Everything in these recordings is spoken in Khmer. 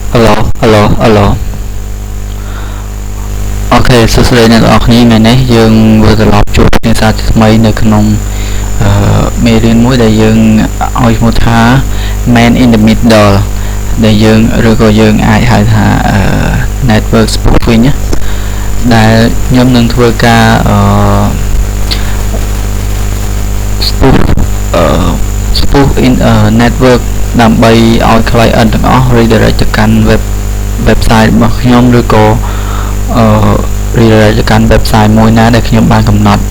Alo. Ok,សួស្តីអ្នកទាំងអស់គ្នាថ្ងៃនេះយើងវិលត្រឡប់ជួបគ្នាសាជាថ្មីនៅក្នុងមេរៀនមួយដែលយើងឲ្យឈ្មោះថា Man in the Middle ដែលយើងឬក៏យើងអាចហៅថា Network Spoofing ដែលខ្ញុំនឹងធ្វើការspoof in network ដើម្បីឲ្យ client ទាំងអស់ redirect ទៅកាន់ website របស់ខ្ញុំឬក៏redirect ទៅកាន់ website មួយណាដែលខ្ញុំបានកំណត់អ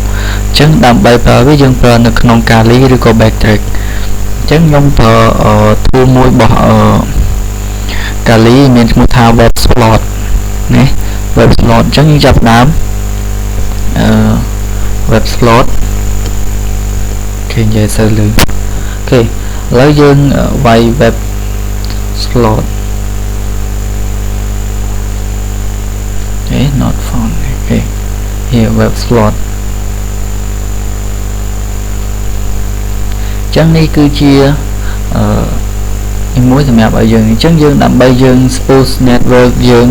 ញ្ចឹងដើម្បីប្រើវាយើងប្រើនៅក្នុង Kali ឬក៏ Backtrack អញ្ចឹងខ្ញុំប្រើ tool មួយរបស់Kali មានឈ្មោះថា Web Slot ណា Web Slot អញ្ចឹងយើងចាប់ដើមWeb Slot គេនិយាយទៅលើអូខេឥឡូវយើងវាយ Web Slot not found okay here Web Slot ចឹងនេះគឺជាមួយសម្រាប់ឲ្យយើងអញ្ចឹងយើងដើម្បីយើង spoof network យើង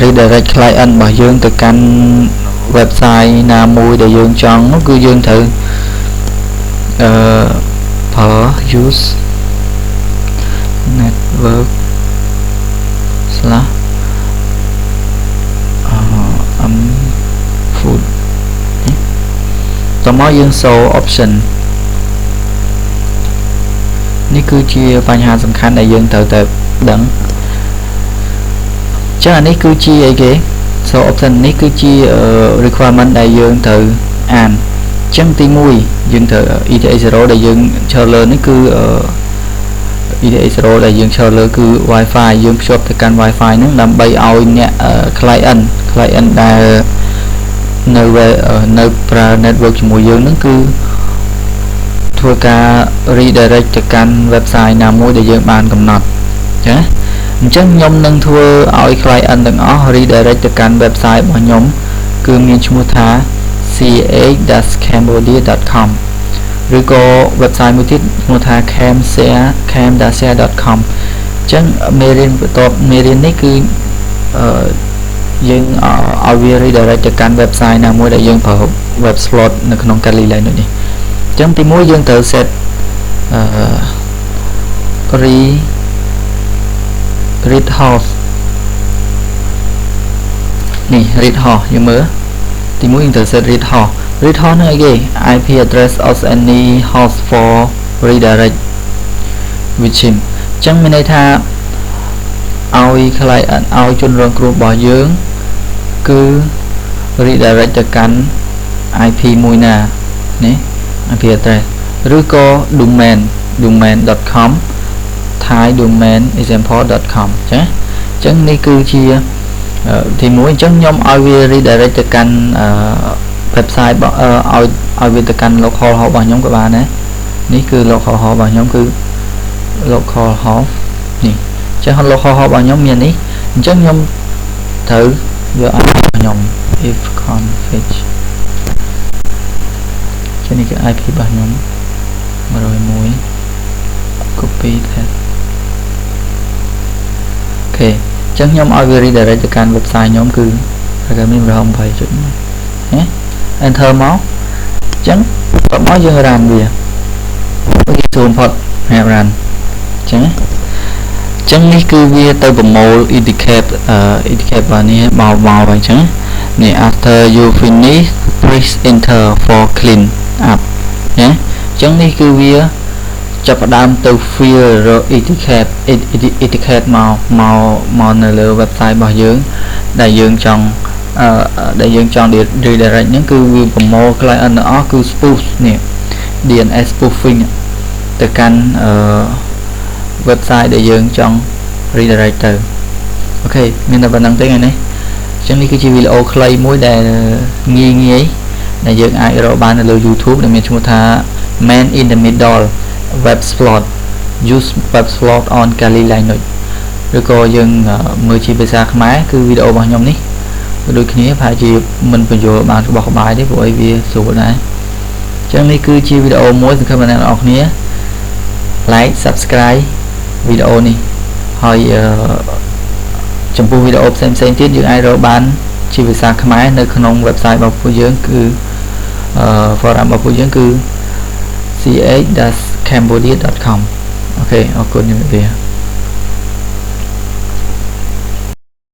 redirect client របស់យើងទៅកាន់ website ណាមួយដែលយើងចង់នោះគឺយើងត្រូវប្រើ use network slash food តមកយើង show option នេះគឺជាបញ្ហាសំខាន់ដែលយើងត្រូវតែដឹងចឹងអានេះគឺជាអីគេ show option នេះគឺជា requirement ដែលយើងត្រូវអានចឹងទី1យើងត្រូវ ETA0 ដែលយើងឈរលើនេះគឺ ETA0 ដែលយើងឈរលើគឺ Wi-Fi យើងភ្ជាប់ទៅកាន់ Wi-Fi ហ្នឹងដើម្បីឲ្យអ្នក client ដែលនៅប្រើ network ជាមួយយើងហ្នឹងគឺធ្វើការ redirect ទៅកាន់ website ណាមួយដែលយើងបានកំណត់ចាអញ្ចឹងខ្ញុំនឹងធ្វើឲ្យ client ទាំងអស់ redirect ទៅកាន់ website របស់ខ្ញុំគឺមានឈ្មោះថា ca-cambodia.com ឬក៏ website មួយទៀតឈ្មោះថា cam-share.com អញ្ចឹងមេរៀនបន្ទាប់មេរៀននេះគឺយើងឲ្យវា redirect ទៅកាន់ website ណាមួយដែលយើងប្រើ web slot នៅក្នុង Kali ឡើយនេះអញ្ចឹងទី1យើងត្រូវ set read host នេះ read host យើងមើលទី1យើងត្រូវ set read host ហ្នឹងអីគេ IP address of any host for redirect with him អញ្ចឹងមានន័យថាឲ្យ client ឲ្យជនរងគ្រោះរបស់យើងគឺ redirect ទៅកាន់ IP មួយណានេះ IP address ឬក៏ domain.com thai domain example.com ចាអញ្ចឹងនេះគឺជាទី1អញ្ចឹងខ្ញុំឲ្យវា redirect ទៅកាន់website ឲ្យវាទៅកាន់ local host របស់ខ្ញុំក៏បានដែរនេះគឺ local host របស់ខ្ញុំគឺ local host នេះអញ្ចឹង local host របស់ខ្ញុំមាននេះអញ្ចឹងខ្ញុំត្រូវយក IP របស់ខ្ញុំ if config ចឹងនេះគឺ IP របស់ខ្ញុំ101 copy that អូខេអញ្ចឹងខ្ញុំឲ្យវា redirect ទៅកាន់ website ខ្ញុំគឺគេមាន128.ណា enter មកអញ្ចឹងបន្ទាប់មកយើង run វាអូខេចូលផុតហើយ run អញ្ចឹងនេះគឺវាទៅប្រមូល indicate របស់នេះមកអញ្ចឹងនេះ after you finish press enter for clean up ណាអញ្ចឹងនេះគឺវាចាប់ផ្ដើមទៅ fill indicate មកនៅលើ website របស់យើងដែលយើងចង់ redirect ហ្នឹងគឺវាប្រមូល client ទាំងអស់គឺ spoof នេះ DNS spoofing ទៅកាន់website ដែលយើងចង់ redirect ទៅអូខេមានតែប៉ុណ្្នឹងទេថ្ងៃនេះអញ្ចឹងនេះគឺជាវីដេអូខ្លីមួយដែលងាយដែលយើងអាចរកបាននៅលើ YouTube ដែលមានឈ្មោះថា Man in the Middle Web Slot Use Web Slot on Kali Linux ឬក៏យើងមើលជាភាសាខ្មែរគឺវីដេអូរបស់ខ្ញុំនេះដូចគ្នាប្រហែលជាមិនបញ្យល់បានរបស់ក្បាយទេព្រោះអីវាស្រួលដែរអញ្ចឹងនេះគឺជាវីដេអូមួយសង្ឃឹមថាអ្នកនរគ្នា like subscribe វីដេអូនេះ ហើយចំពោះវីដេអូផ្សេងទៀតយើងអាចរកបានជាភាសាខ្មែរនៅក្នុង website របស់ពួកយើងគឺforum របស់ពួកយើងគឺch-cambodia.com អូខេអរគុណជំរាបលា